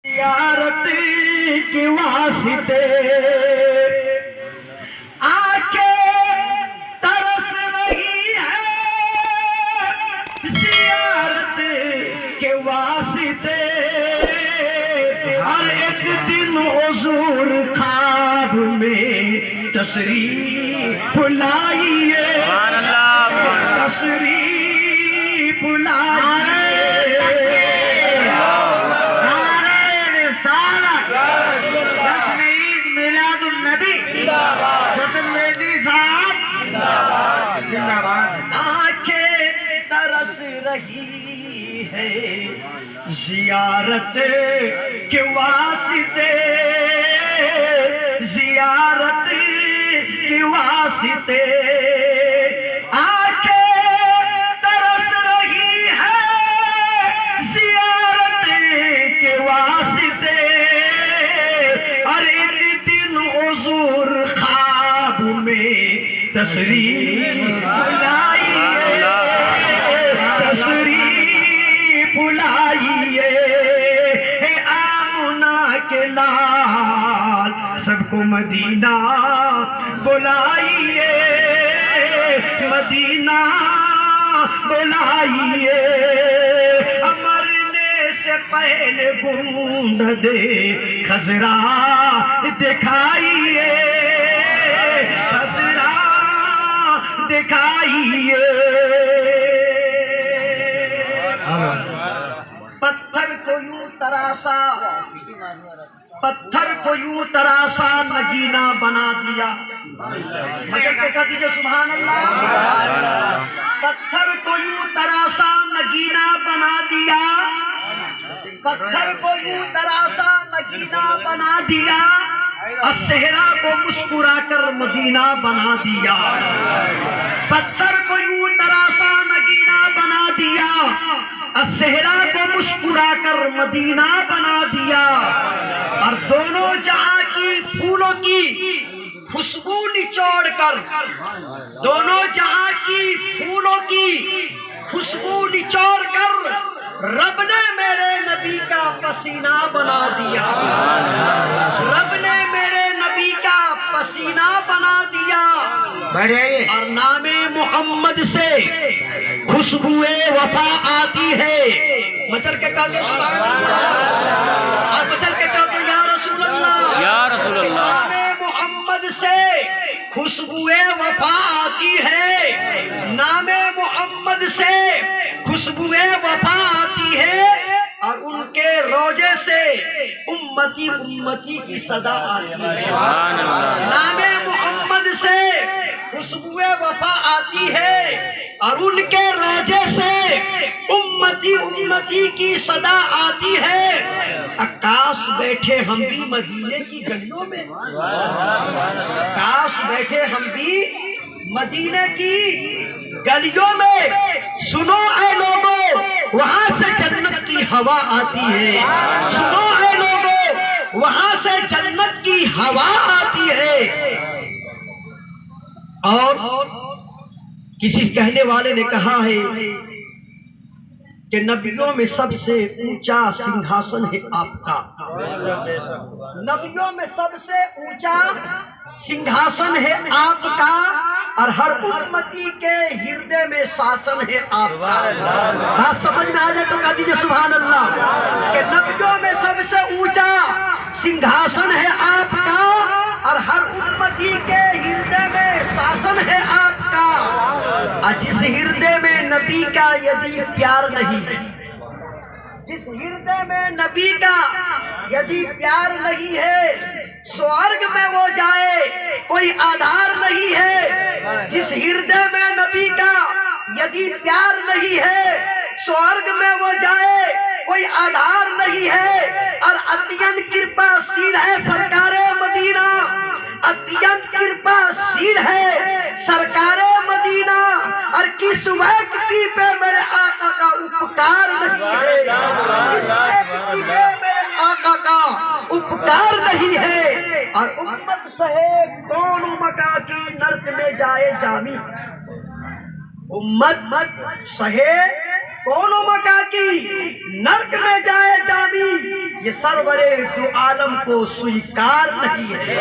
زیارت کے واسطے آنکھیں ترس رہی ہے، زیارت کے واسطے، اور ایک دن حضور خواب میں تشریف لائیے، تشریف لائیے۔ آنکھیں ترس رہی ہے زیارت کے واسطے، زیارت کے واسطے، آنکھیں ترس رہی ہے زیارت کے واسطے، اور ایک دن حضور خواب میں تشریف لائیے، تشریف لائیے۔ آمنہ کے لال سب کو مدینہ بلائیے، مدینہ بلائیے۔ مرنے سے پہلے بوند دے خضرا دکھائیے، خضرا دکھائیے۔ پتھر کو یوں تراشا، پتھر کو یوں تراشا نگینہ بنا دیا، مگر کہ کہہ دیجئے سبحان اللہ۔ پتھر کو یوں تراشا نگینہ بنا دیا، پتھر کو یوں تراشا نگینہ بنا دیا، اور صحرا کو مسکرا کر مدینہ بنا دیا۔ پتھر کو یوں تراشا نگینہ بنا دیا، اور صحرا کو مسکرا کر مدینہ بنا دیا، اور دونوں جہاں کی پھولوں کی خوشبو نچوڑ کر، دونوں جہاں کی پھولوں کی خوشبو نچوڑ کر رب نے میرے نبی کا پسینہ بنا دیا، رب نے میرے نبی کا پسینہ بنا دیا۔ اور نام محمد سے خوشبوئے وفا آتی ہے، مچل کے کہہ دو سبحان اللہ، اور مچل کے کہہ دو یا رسول اللہ، یا رسول اللہ۔ نام محمد سے خوشبوئے وفا آتی ہے، نام محمد سے خوشبوئے وفا آتی ہے، اور ان کے روضے سے امتی امتی کی صدا آتی ہے۔ نام محمد سے خوشبوئے وفا آتی ہے، اور ان کے روضے سے امتی امتی کی صدا آتی ہے۔ کاش بیٹھے ہم بھی مدینے کی گلیوں میں، کاش بیٹھے ہم بھی مدینے کی گلیوں میں، سنو اے لوگوں وہاں سے جنت کی ہوا آتی ہے، سنو اے لوگوں وہاں سے جنت کی ہوا آتی ہے۔ اور کسی کہنے والے نے کہا ہے کہ نبیوں میں سب سے اونچا سنگھاسن ہے آپ کا، نبیوں میں سب سے اونچا سنگھاسن ہے آپ کا، اور ہر امتی کے ہردے میں شاسن ہے آپ کا۔ بات سمجھ میں آ جائے تو کہہ دیجئے سبحان اللہ، کہ نبیوں میں سب سے اونچا سنگھاسن ہے آپ کا، اور ہر امتی کے ہردے میں شاسن ہے آپ کا۔ اور جس ہردے میں نبی کا یدی پیار نہیں ہے، جس ہردے میں نبی کا یدی پیار نہیں ہے، سورگ میں وہ جائے کوئی آدھار نہیں ہے۔ جس ہردے میں نبی کا یدی پیار نہیں ہے، سورگ میں وہ جائے کوئی آدھار نہیں ہے۔ اور اتین کرپا شیل ہے سرکار مدینہ، اتین کرپا شیل ہے سرکار مدینہ، اور کس وقتی پہ میرے آقا کا اپکار نہیں ہے، کس وقتی پہ میرے آقا کا اپکار نہیں ہے۔ اور امت سہے کون مکا کی نرک میں جائے جامی، امت سہے کونوں مکا کی نرک میں جائے جامی یہ سرور دو عالم کو سویکار نہیں ہے،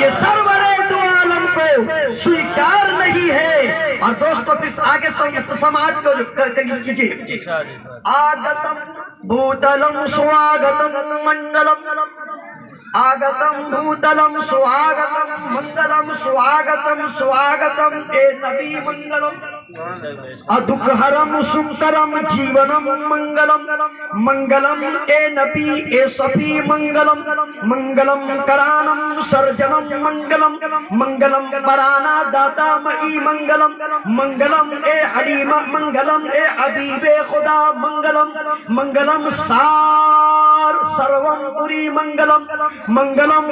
یہ سرور دو عالم کو سویکار نہیں ہے۔ اور دوستو پھر آگے سماعت کو کیجئے، آگتم بھوتلم سواگتم منگلم، آگتم بھوتلم سواگتم منگلم، سواگتم سواگتم اے نبی منگلم، ادکھرم سکرم جیونم منگلم، منگلم اے نبی اے صفی منگلم، منگلم کرانم سرجنم منگلم، منگلم پرانا داتا مئی منگلم، منگلم اے علیم منگلم اے حبیب خدا منگلم، منگلم سار سروم پوری منگلم، منگلم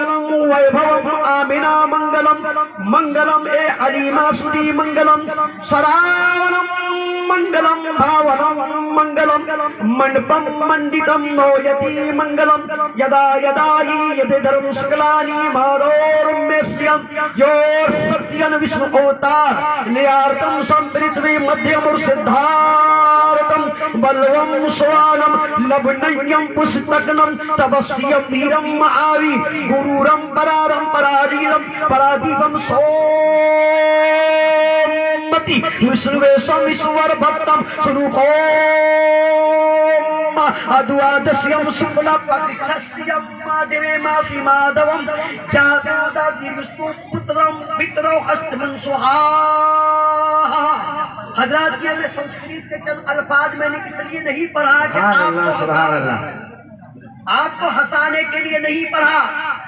ویبھوم آمنا منگلم، منگلم اے علیما سدی منگلم، سراونم منگلم بھاونم منگلم، منڈپم منڈتم نویتی منگلم، یدا یدا ہی ید دھرم سکلانی مادورم میسیم یور ستین وشنو اوتار نیارتم سمپریتوی مدھیم سدھارتم بلوم سوانم لبنیم پستکنم تبسیم میرم معاوی گرورم پرارم پراریرم پرادیپم سومتی وشنویشم وشور بھتم سنوپوم ادوادشیم شکلا پتکشسیم مادوے ماسی مادوم جادودا دیوستو پترم پترو اشتمن سوہا۔ حضرات یہ میں سنسکریت کے چند الفاظ میں نے اس لیے نہیں پڑھا کہ آپ کو ہنسانے کے لیے نہیں پڑھا،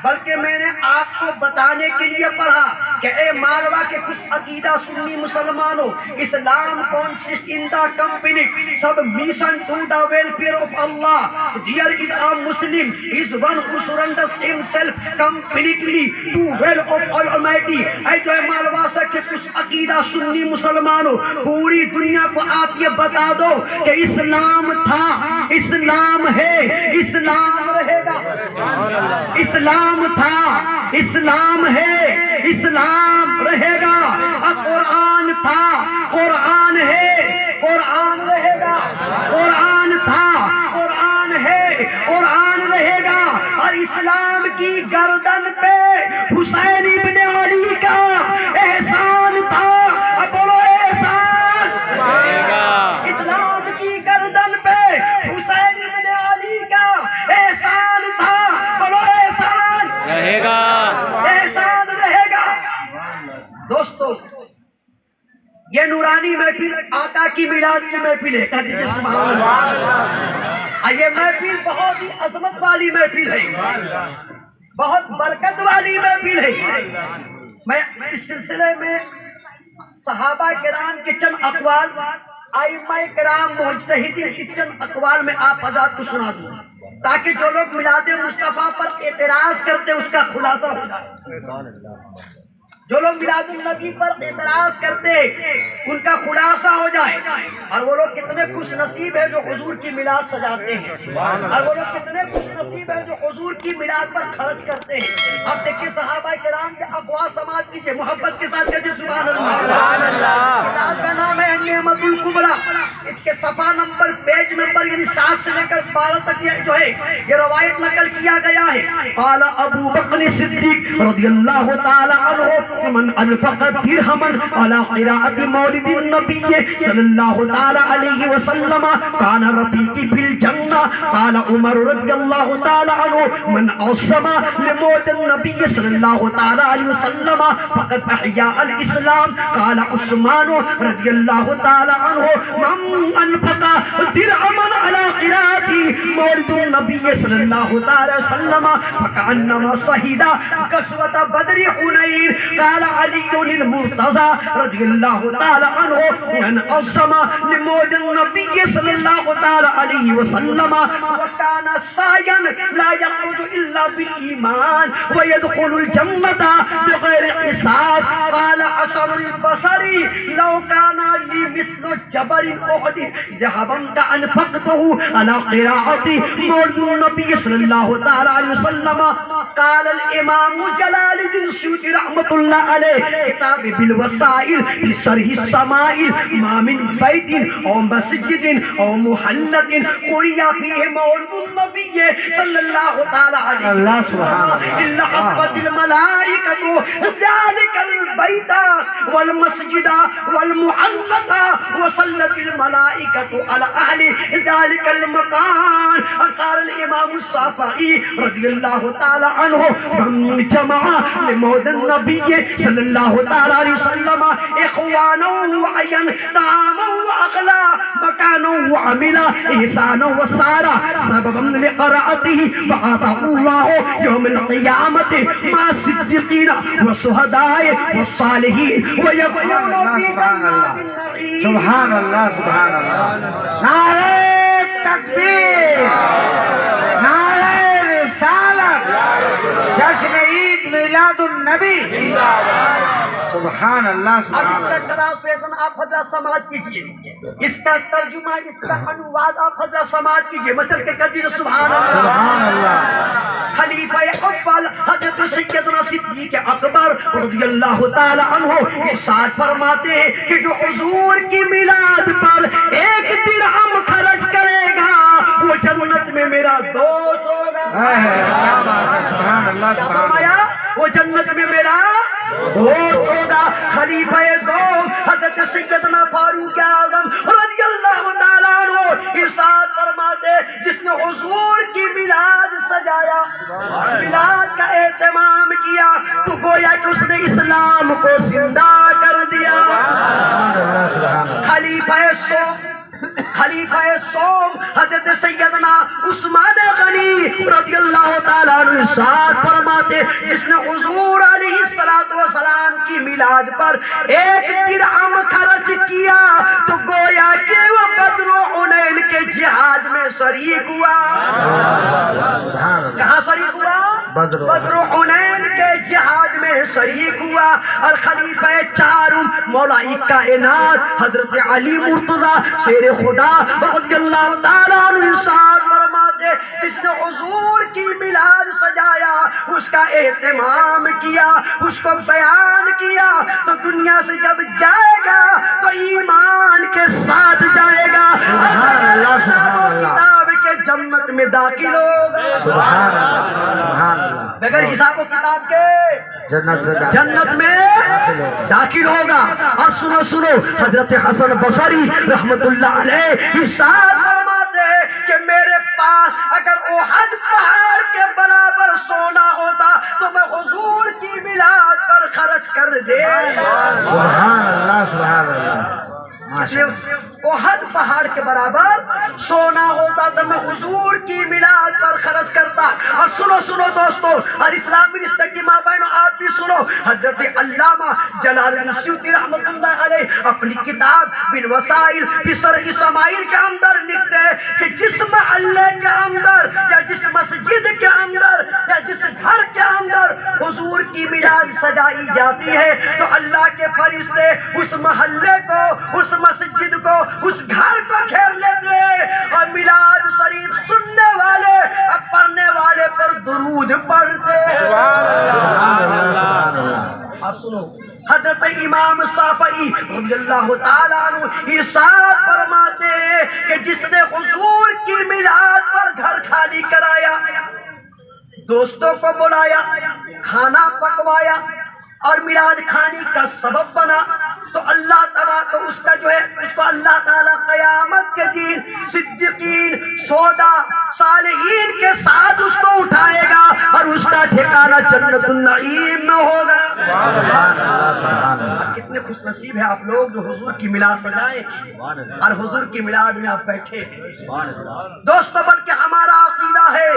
بلکہ میں نے آپ کو بتانے کے لیے پڑھا کہ اے مالوا کے کچھ عقیدہ سنی مسلمانوں، اسلام consists in the complete submission to the welfare of Allah. There is a Muslim is one who surrenders himself completely to will of Almighty. اے جو مالوا سے کہ کچھ عقیدہ سنی مسلمانوں، پوری دنیا کو آپ یہ بتا دو کہ اسلام تھا، اسلام ہے، اسلام رہے گا، اسلام تھا، اسلام ہے، اسلام رہے گا، قرآن تھا، قرآن ہے، قرآن رہے گا، قرآن تھا، قرآن ہے، قرآن رہے گا۔ اور اسلام کی گردن پہ حسین ابن علی کا احسان تھا، اب بولو احسان، اسلام کی گردن پہ حسین ابن علی کا احسان تھا، بولو احسان رہے گا، احسان رہے گا۔ دوستو یہ نورانی محفل آقا کی میلاد کی محفل ہے، کہہ دیجئے سبحان اللہ۔ یہ محفل بہت ہی عظمت والی محفل ہے، بہت برکت والی محفل ہے۔ میں اس سلسلے میں صحابہ کرام کے چند اقوال، ائمہ کرام مجتہدین کے چند اقوال میں آپ حضرات کو سنا دوں تاکہ جو لوگ میلاد مصطفیٰ پر اعتراض کرتے اس کا خلاصہ ہو جائے، جو لوگ میلاد النبی پر اعتراض کرتے ان کا خلاصہ ہو جائے، اور وہ لوگ کتنے خوش نصیب ہیں جو حضور کی میلاد سجاتے ہیں، اور وہ لوگ کتنے خوش نصیب ہیں جو حضور کی میلاد پر خرچ کرتے ہیں۔ اب دیکھیے صحابہ کرام کے اقوال سماعت کیجئے، محبت کے ساتھ کہجئے سبحان اللہ۔ کتاب کا نام ہے النعمۃ الکبریٰ، اس کے صفحہ نمبر پیج نمبر یعنی 7 سے لے کر 12 تک یہ جو ہے یہ روایت نقل کیا گیا ہے۔ قال ابو بکر صدیق رضی اللہ تعالی عنہ من انفق درہما علی قراءۃ مولد النبی صلی اللہ تعالی علیہ وسلم کان رفیقی فی الجنہ۔ قال عمر رضی اللہ تعالی عنہ من عصم لمولد النبی صلی اللہ تعالی علیہ وسلم فقد احیا الاسلام۔ قال عثمان رضی اللہ تعالی عنہ من انفق درہما علی قراءۃ مولد النبی صلی اللہ تعالی وسلم فکأنما شہد غزوۃ بدر حنین۔ قال علی المرتضی رضی اللہ تعالی عنہ من عصم لمولد النبی صلی اللہ تعالی علیہ وسلم وکان سعیا لا یخرج الا بالایمان ويدخل الجنة بغیر حساب۔ قال حسن البصری لو کان لی مثل جبل احد ذهبا لانفقته على قراءة مولد النبی صلی اللہ تعالی علیہ وسلم۔ قال الامام جلال الدین السیوطی رحمۃ اللہ اللہ علیہ کتاب بالوسائل شرح الشمائل ما من بیت او مسجد او محلت قریا فیہ مولد النبی صلی اللہ تعالی علیہ وسلم الا حفت الملائکۃ ذلك البیت والمسجد والمحلت وصلت الملائکۃ علی اہل ذلك المکان. قال الامام الشافعی رضی اللہ تعالی عنہ جمع لمولد النبی صلی اللہ تعالی علیہ وسلم اخوانا وعیا طعاما واغلا مکانا وعملا احسانا وسارا سببا لقرأته وآتاه الله يوم القيامة مع الصديقين والشهداء والصالحين ويكون في جنات النعيم. سبحان اللہ سبحان اللہ. نعرہ تکبیر، نعرہ رسالت، جشن عید میلاد النبی. سبحان اللہ اب سبحان اس کا اللہ. ٹرانسلیشن آپ حضرات سماعت کیجئے، اس کا ترجمہ، اس کا انواد آپ حضرات سماعت کیجئے. مطلب کہ کہتے ہیں سبحان اللہ. سبحان اللہ. خلیفہ اول حضرت سیدنا صدیق اکبر رضی اللہ تعالی عنہ ارشاد فرماتے ہیں کہ جو حضور کی میلاد پر ایک درہم خرچ کرے گا وہ جنت میں میرا دوست ہوگا. کیا بات ہے. سبحان اللہ کیا سبحان اللہ. فرمایا؟ وہ جنت میں میرا دوست ہوگا. خلیفہ دوم حضرت سیدنا فاروق اعظم رضی اللہ تعالیٰ عنہ ارشاد فرماتے جس نے حضور کی میلاد سجایا، میلاد کا اہتمام کیا تو گویا کہ اس نے اسلام کو زندہ کر دیا. خلیفہ سوم حضرت سیدنا عثمان غنی رضی اللہ تعالیٰ عنہ ارشاد فرماتے جس نے حضور علیہ السلام کی میلاد پر ایک درہم خرچ کیا تو گویا کہ وہ بدر و حنین کے جہاد میں شریک ہوا. کہاں شریک ہوا؟ بدر و حنین کے جہاد میں شریک ہوا. اور خلیفہ چارم مولا کائنات حضرت علی مرتضیٰ شیر خدا رضی اللہ تعالیٰ عنہ ارشاد فرماتے جس نے حضور کی میلاد سجایا، اس کا اہتمام کیا، اس کو بیان کیا تو دنیا سے جب جائے گا تو ایمان کے ساتھ جائے گا. کتاب کے جنت میں داخل ہوگا. سبحان اللہ. بغیر حساب و کتاب کے جنت میں داخل ہوگا. اور سنو حضرت حسن بصری رحمت اللہ علیہ ارشاد فرماتے کہ میرے پاس اگر احد پہاڑ کے برابر سونا ہوتا تو میں حضور کی میلاد پر خرچ کر دیتا. سبحان اللہ سبحان اللہ. احد پہاڑ کے برابر سونا ہوتا تو میں حضور کی میلاد پر خرچ کرتا. اور سنو دوستو، اور اسلامی رشتہ کی ماں بہنوں آپ بھی سنو. حضرت علامہ جلال الدین سیوطی رحمت اللہ علیہ اپنی کتاب بالوسائل فی شرح الشمائل کے اندر لکھتے ہیں کہ جس محلے کے اندر یا جس مسجد کے اندر یا جس گھر کے اندر حضور کی میلاد سجائی جاتی ہے تو اللہ کے فرشتے اس محلے کو، اس مسجد کو، اس گھر کو گھیر لیتے ہیں اور میلاد شریف سننے والے اور پڑھنے والے پر درود پڑھتے ہیں. اور سنو حضرت امام شافعی رضی اللہ تعالیٰ عنہ ارشاد فرماتے ہیں کہ جس نے حضور کی میلاد پر گھر خالی کرایا، دوستوں کو بلایا، کھانا پکوایا اور میلاد کھانے کا سبب بنا تو اللہ تعالیٰ تو اس کا جو ہے اس کو اللہ تعالیٰ قیامت کے دن صدیقین، شہداء، صالحین کے ساتھ اس کو اٹھائے گا اور اس کا ٹھکانہ جنت النعیم میں ہوگا. اب کتنے خوش نصیب ہیں آپ لوگ جو حضور کی میلاد سجائے اور حضور کی میلاد میں آپ بیٹھے ہیں. دوستو بلکہ ہمارا عقیدہ ہے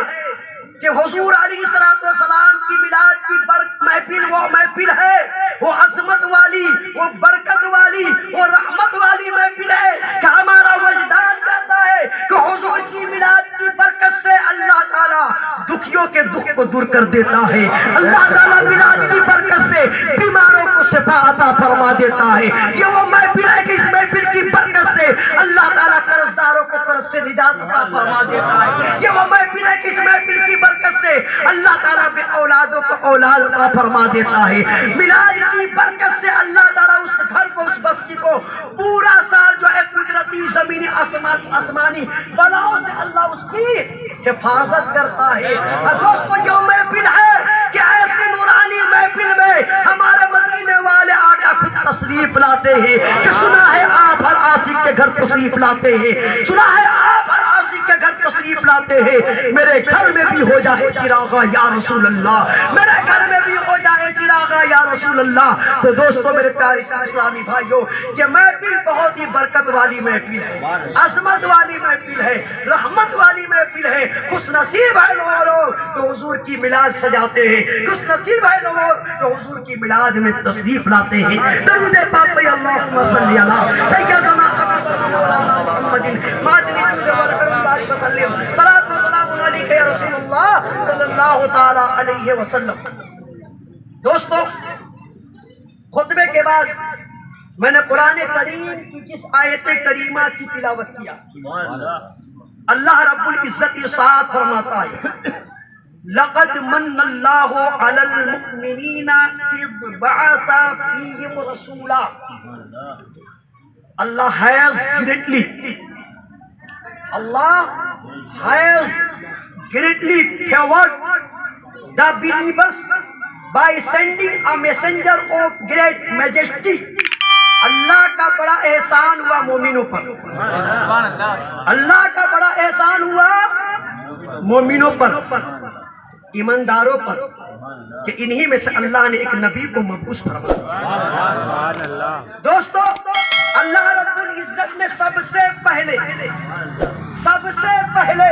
کہ حضور علیہ السلام کی میلاد کی محفل وہ محفل ہے، وہ عظمت والی، وہ برکت والی، وہ رحمت والی محفل ہے کہ ہمارا وجدان کہتا ہے کہ حضور کی میلاد کی برکت سے اللہ تعالیٰ دکھیوں کے دکھ کو دور کر دیتا ہے. اللہ تعالیٰ میلاد کی برکت سے بیماروں کو شفا عطا فرما دیتا ہے. یہ وہ محفل ہے کہ اس محفل کی برکت سے اللہ تعالیٰ قرضداروں کو قرض سے نجات عطا فرما دیتا ہے. یہ وہ محفل ہے کہ اس محفل کی برکت سے اللہ تعالیٰ بے اولادوں کو اولاد عطا فرما دیتا ہے. میلاد کی برکت سے اللہ تعالیٰ اس گھر کو، اس بستی کو پورا سال جو ہے قدرتی زمینی آسمانی بلاؤں سے اللہ اس کی حفاظت کرتا ہے. دوستو یہ محفل ہے کہ ایسی نورانی محفل میں ہمارے مدینے والے آقا خود تشریف لاتے ہیں کہ سنا ہے آپ ہر عاشق کے گھر تشریف لاتے ہیں، سنا ہے آپ ہر عاشق کے گھر تشریف لاتے ہیں. میرے گھر میں بھی ہو جائے چراغا یا رسول اللہ، میرے گھر میں بھی ہو جائے چراغا یا رسول اللہ. تو دوستو میرے پیارے اسلامی بھائیوں، یہ محفل بہت ہی برکت والی محفل ہے، عظمت والی محفل ہے، رحمت والی محفل ہے. خوش نصیب ہے لوگ جو حضور کی میلاد سجاتے ہیں، خوش نصیب ہے لوگ جو حضور کی میلاد میں تشریف لاتے ہیں. درود پاک پہ اللہم صلی علی سیدنا حبیبنا مولانا محمد ماجد الجود والکرم بارک وسلم. صلاۃ و سلام علیک یا رسول اللہ صلی اللہ تعالی علیہ وسلم. دوستو خطبے کے بعد میں نے قرآن کریم کی جس آیت کریمہ کی تلاوت کیا، اللہ رب العزت ارشاد فرماتا ہے لقد من اللہ علی المؤمنین اذ بعث فیہم رسولا. Allah has greatly favored the believers by sending a messenger of great majesty. اللہ کا بڑا احسان ہوا مومنوں پر، اللہ کا بڑا احسان ہوا مومنوں پر، ایمانداروں پر، کہ انہی میں سے اللہ نے ایک نبی کو مبعوث فرمایا. دوستو اللہ رب العزت نے سب سے پہلے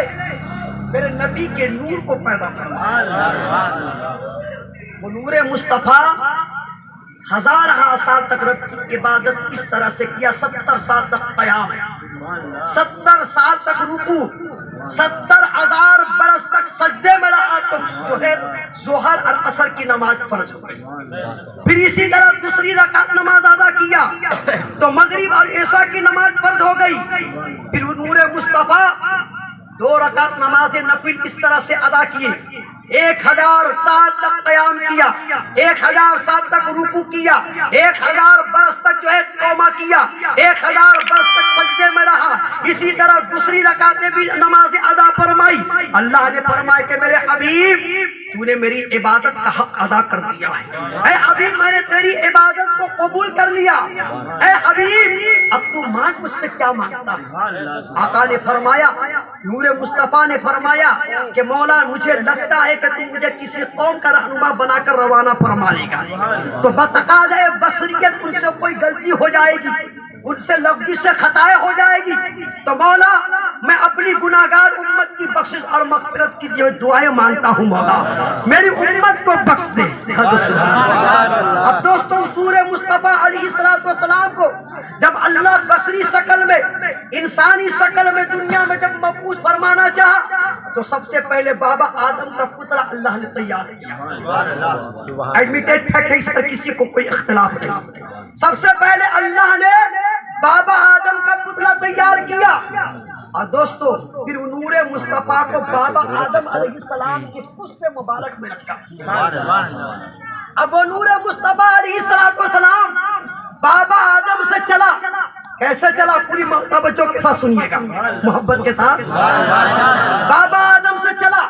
میرے نبی کے نور کو پیدا فرمایا. وہ نور مصطفیٰ 1000 سال تک رب کی عبادت اس طرح سے کیا، 70 سال تک قیام، 70 سال تک رکوع، 70,000 برس تک سجدے میں رہا. تو جو ہے ظہر اور عصر کی نماز فرض ہو گئی. پھر اسی طرح دوسری رکعت نماز ادا کیا تو مغرب اور عشاء کی نماز فرض ہو گئی. پھر نور مصطفیٰ 2 رکعت نماز نفل اس طرح سے ادا کیے، 1000 سال تک قیام کیا، 1000 سال تک رکوع کیا، 1000 برس تک جو ہے قوما کیا، 1000 برس تک سجدے میں رہا. اسی طرح دوسری رکعتیں بھی نماز ادا فرمائی. اللہ نے فرمایا کہ میرے حبیب تو نے میری عبادت کا حق ادا کر دیا ہے، اے حبیب میں نے تیری عبادت کو قبول کر لیا. اے حبیب اب تو مانگ مجھ سے کیا مانگتا ہے؟ آقا نے فرمایا، نور مصطفیٰ نے فرمایا کہ مولا مجھے لگتا ہے کہ تم مجھے کسی قوم کا رہنما بنا کر روانہ فرمائے گا، تو بتقاضۂ بشریت ان سے کوئی غلطی ہو جائے گی، ان سے لفظی سے خطائیں ہو جائے گی، تو مولا میں اپنی گناہگار امت کی بخشش اور مغفرت کی لیے دعائیں مانگتا ہوں. مولا میری امت کو بخش دے. اب دوستو حضور مصطفیٰ علیہ السلام کو جب اللہ بصری شکل میں، انسانی شکل میں دنیا میں جب مبعوث فرمانا چاہا تو سب سے پہلے بابا آدم کا پتلا اللہ نے تیار کیا. ایڈمیٹڈ فیکٹ ہے، اس پر کسی کو کوئی اختلاف نہیں. سب سے پہلے اللہ نے بابا آدم کا پتلا تیار کیا، اور دوستو پھر نور مصطفیٰ کو بابا آدم علیہ السلام کی پشت مبارک میں رکھا. اب وہ نور مصطفیٰ علیہ السلام بابا آدم سے چلا. کیسے چلا؟ پوری توجہ کے ساتھ سنیے گا، محبت کے ساتھ. بابا آدم سے چلا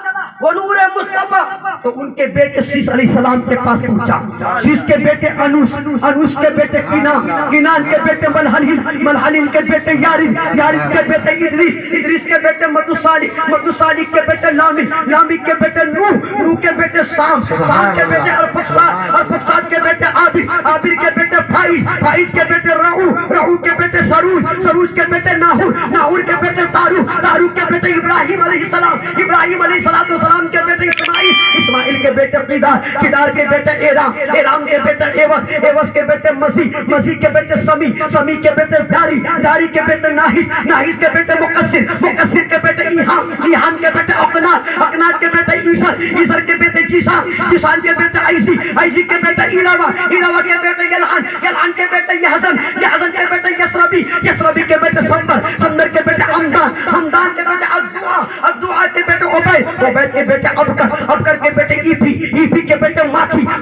وہ نور مصطفیٰ تو ان کے بیٹے شیش علیہ السلام کے پاس پہنچا. شیش کے بیٹے انوش، انوش کے بیٹے کنان، کنان کے بیٹے ملحلیل، ملحلیل کے بیٹے یارب، یارب کے بیٹے ادریس، ادریس کے بیٹے متوصالح، متوصالح کے بیٹے لامی، لامی کے بیٹے نوح، نوح کے بیٹے سام، سام کے بیٹے ارفقساد، ارفقساد کے بیٹے عابر، عابر کے بیٹے فائد، فائد کے بیٹے رعو، رعو کے بیٹے سروج، سروج کے بیٹے ناہور، ناہور کے بیٹے تارو، تارو کے بیٹے ابراہیم علیہ السلام، ابراہیم علیہ السلام کے بیٹے اسماعیل، اسماعیل کے بیٹے قیدار، قیدار کے بیٹے ایرام، ایرام کے بیٹے ایوس، ایوس کے بیٹے مسیح، مسیح کے بیٹے سمی، سمی کے بیٹے داری، داری کے بیٹے ناہیس، ناہیس کے بیٹے مقصر، مقصر کے بیٹے ایہام، ایہام کے بیٹے اقنات، اقنات کے بیٹے عیسر، عیسر کے بیٹے جیسان، جیسان کے بیٹے عیسی، عیسی کے بیٹے ایلاوا، ایلاوا کے بیٹے یلحان، یلحان کے بیٹے یحزن، یحزن کے بیٹے یسربی، یسربی کے بیٹے سمبر، سمبر کے بیٹے حمدان، حمدان کے بیٹے الدعاء، الدعاء کے بیٹے عبید، عبید کے بیٹے ابکر، ابکر کے بیٹے ایپی، ایپی کے بیٹے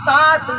7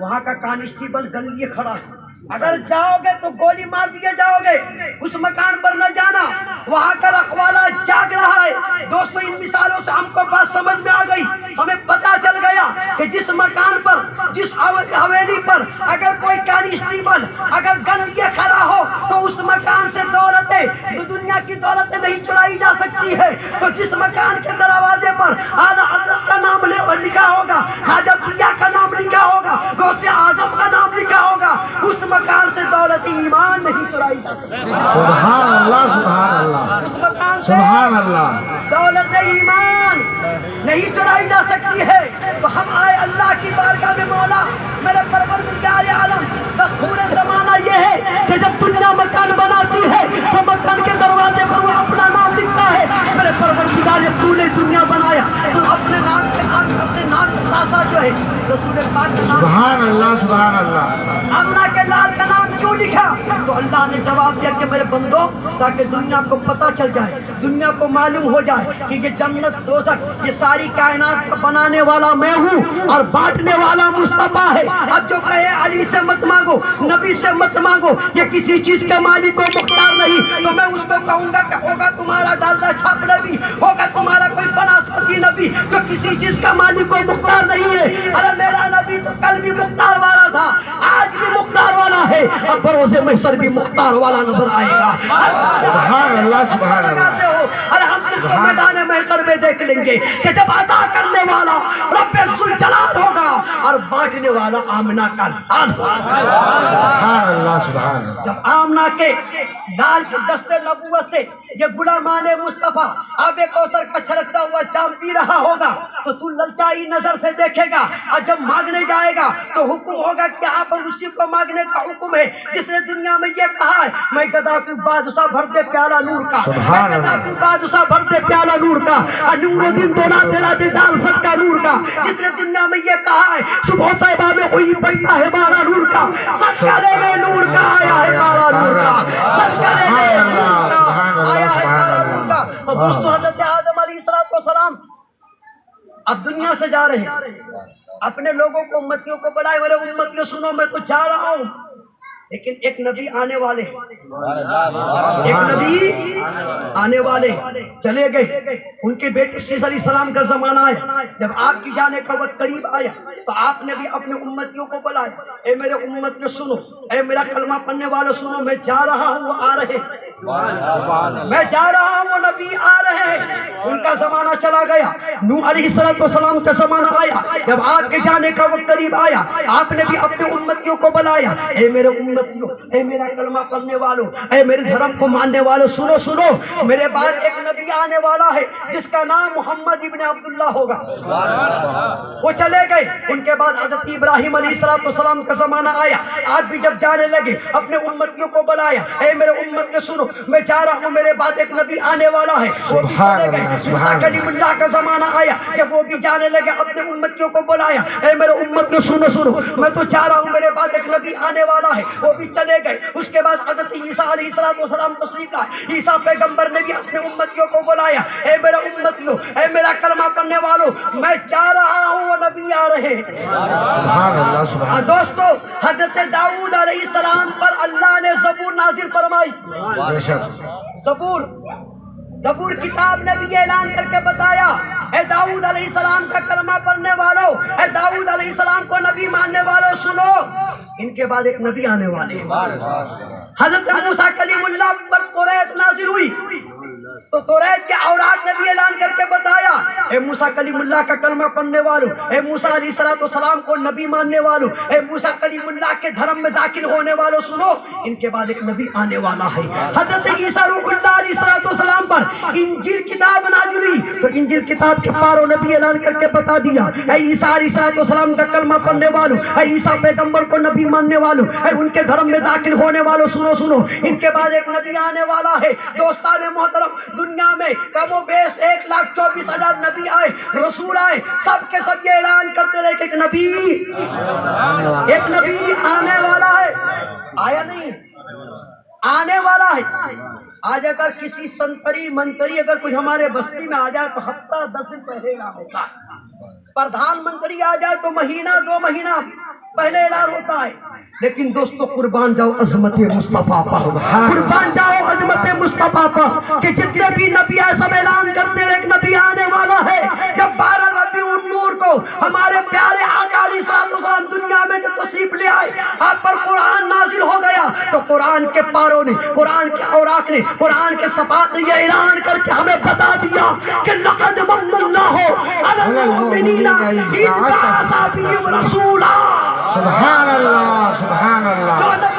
وہاں کا کانسٹیبل گن لیے کھڑا ہے، اگر جاؤ گے تو گولی مار دیے جاؤ گے، اس مکان پر نہ جانا، وہاں کا رکھوالا جاگ رہا ہے۔ دوستو ان مثالوں سے ہم کو بات سمجھ میں آ گئی، ہمیں پتا چل گیا کہ جس مکان پر، جس حویلی پر اگر کوئی کانسٹیبل اگر گن لیے کھڑا ہو تو اس مکان سے دولتیں، دنیا کی دولتیں نہیں چرائی جا سکتی ہے۔ تو جس مکان کے دروازے پر اعلیٰ حضرت کا نام لکھا ہوگا، خواجہ پیا کا نام لکھا ہوگا، غوث اعظم کا نام لکھا ہوگا، اس مکان سے دولت ایمان نہیں چرائی جا سکتی۔ سبحان اللہ سبحان اللہ اس مکان سے سبحان اللہ دولت ایمان نہیں چرائی جا سکتی ہے۔ تو ہم آئے اللہ کی بارگاہ میں، مولا میرے پروردگار عالم، دستور زمانہ یہ ہے کہ جب دنیا مکان بناتی ہے تو مکان کے دروازے پر وہ اپنا نام لکھتا ہے۔ میرے پروردگار جب تو نے دنیا بنایا تو اپنے نام کے ساتھ، اپنے نام کے ساتھ ساتھ جو ہے رسول پاک کا نام، سبحان اللہ سبحان اللہ آمنہ کے لال کا نام کیوں لکھا؟ تو اللہ نے جواب دیا کہ میرے بندو، تاکہ دنیا کو پتہ چل جائے، دنیا کو معلوم ہو جائے کہ یہ جنت دوزخ، یہ ساری کائنات کا بنانے والا میں ہوں اور بانٹنے والا مصطفیٰ ہے۔ اب جو کہے علی سے مت مانگو، نبی سے مت مانگو، یہ کسی چیز کے مالک و مختار نہیں، تو میں اس کو کہوں گا کہ ہوگا تمہارا ڈالدہ چھاپ نبی، ہوگا تمہارا کوئی بناسپتی نبی جو کسی چیز کا مالک و مختار نہیں ہے۔ ارے میرا نبی تو کل بھی مختار والا تھا، آج بھی مختار والا ہے، اب بروز محشر بھی مختار والا نظر آئے گا۔ سبحان اللہ سبحان اللہ ارے ہم تم کو میدان محشر میں دیکھ لیں گے کہ جب عطا کرنے والا رب ذوالجلال ہوگا اور بانٹنے والا آمنہ کا لال ہوگا۔ سبحان اللہ سبحان اللہ جب آمنہ کے لال کے دستے نبوت سے یہ غلامان مصطفیٰ آب کوثر کا چھلکتا ہوا جام پی رہا ہوگا تو تو للچائی نظر سے دیکھے گا، اور جب مانگنے جائے گا تو حکم ہوگا کہ یہاں پر اسی کو مانگنے کا حکم ہے جس نے دنیا میں یہ کہا ہے، میں گدا کی بادشاہ بھر دے پیالہ نور کا، میں گدا کی بادشاہ بھر دے پیالہ نور کا، نور و دن دونا تیرا دیدار سب کا نور کا، جس نے دنیا میں یہ کہا ہے صبح طیبہ میں ہوئی بڑھتا ہے بارہ نور کا، سب کا لینے نور کا آیا ہے بارہ نور کا، سب کا لینے نور کا آیا ہے بارہ نور کا۔ تو دوستو حضرت آدم علیہ السلام اب دنیا سے جا رہے ہیں، اپنے لوگوں کو، امتیوں کو بلائے، میرے امتیوں سنو میں تو جا رہا ہوں، لیکن ایک نبی آنے والے ہیں، ایک نبی آنے والے چلے گئے، ان کے بیٹے سیس علیہ السلام کا زمانہ آیا، جب آپ کی جانے کا وقت قریب آیا تو آپ نے بھی اپنے امتیوں کو بلایا، اے میرے امتیوں سنو، اے میرا کلمہ پڑھنے والوں سنو، میں جا رہا ہوں، وہ آ رہے ہیں، میں جا رہا ہوں، وہ نبی آ رہے ہیں۔ ان کا زمانہ چلا گیا، نوح علیہ السلام کا زمانہ آیا، جب آپ کے جانے کا وقت قریب آیا آپ نے بھی اپنے امتیوں کو بلایا، اے میرے امتیوں، اے میرا کلمہ پڑھنے والوں، اے میرے دھرم کو ماننے والوں، سنو سنو، میرے بعد ایک نبی آنے والا ہے جس کا نام محمد ابن عبداللہ ہوگا۔ وہ چلے گئے، ان کے بعد حضرت ابراہیم علیہ السلام کا زمانہ آیا، آپ بھی جب جانے لگے اپنے امتیوں کو بلایا، اے میرے امتیوں سنو، میں جا رہا ہوں، میرے بعد ایک نبی آنے والا ہے، وہ بھی چلے گئے۔ موسیٰ کلیم اللہ کا زمانہ آیا، جب وہ بھی جانے لگے اپنے امتیوں کو بلایا، اے میرے امتیوں سنو سنو، میں تو جا رہا ہوں، میرے بعد ایک نبی آنے والا ہے، وہ بھی چلے گئے۔ اس کے بعد حضرت عیسیٰ علیہ السلام تشریف لائے، عیسیٰ پیغمبر نے بھی اپنے امتیوں کو بلایا، اے میرے امتیوں، اے میرا کلمہ پڑھنے والوں، میں جا رہا ہوں، وہ نبی آ رہے ہیں۔ سبحان اللہ سبحان دوستو حضرت داؤد علیہ السلام پر اللہ نے زبور نازل فرمائی، بے شک زبور کتاب نے بھی اعلان کر کے بتایا، اے داؤد علیہ السلام کا کلمہ پڑھنے والوں، اے داؤد علیہ السلام کو نبی ماننے والوں سنو، ان کے بعد ایک نبی آنے والے ہیں۔ حضرت موسیٰ کلیم اللہ پر توریت نازل ہوئی تو توریت کے اوراد نے بھی اعلان کر کے بتایا، اے موسیٰ کلیم اللہ کا کلمہ پڑھنے والوں، اے موسیٰ علیہ السلام کو نبی ماننے والوں، اے موسیٰ کلیم اللہ کے دھرم میں داخل ہونے والوں سنو، ان کے بعد ایک نبی آنے والا ہے۔ حضرت عیسیٰ روح اللہ علیہ السلام پر انجیل کتاب نازل ہوئی تو انجیل کتاب کے پاروں نے بھی اعلان کر کے بتا دیا، اے عیسیٰ علیہ السلام کا کلمہ پڑھنے والوں، اے عیسیٰ پیغمبر کو نبی ماننے والوں، اے ان کے دھرم میں داخل ہونے والوں سنو سنو، ان کے بعد ایک نبی آنے والا ہے۔ دوستان محترم، دنیا میں کم و بیش 1,24,000 نبی آئے، رسول آئے، سب کے سب یہ اعلان کرتے رہے کہ ایک نبی آنے والا ہے، آیا نہیں، آنے والا ہے۔ آج اگر کسی سنتری منتری اگر کوئی ہمارے بستی میں آ جائے تو ہفتہ 10 دن پہلے نہ ہوتا، پردھان منتری آ جائے تو مہینہ 2 مہینہ پہلے اعلان ہوتا ہے، لیکن دوستو قربان جاؤ عظمت مصطفیٰ پر، قربان جاؤ عظمت مصطفیٰ پر کہ جتنے بھی نبی سب اعلان کرتے ہیں ایک نبی آنے والا ہے۔ جب 12 ربیع النور کو ہمارے پیارے آقا علیہ الصلوۃ والسلام دنیا میں جو تشریف لے آئے، آپ پر قرآن نازل ہو گیا، تو قرآن کے پاروں نے، قرآن کے اوراق نے، قرآن کے صفحات نے یہ اعلان کر کے ہمیں بتا دیا کہ لقد من اللہ علی المؤمنین اذ بعث فیہم رسولا۔ سبحان اللہ، سبحان اللہ۔ جو نبی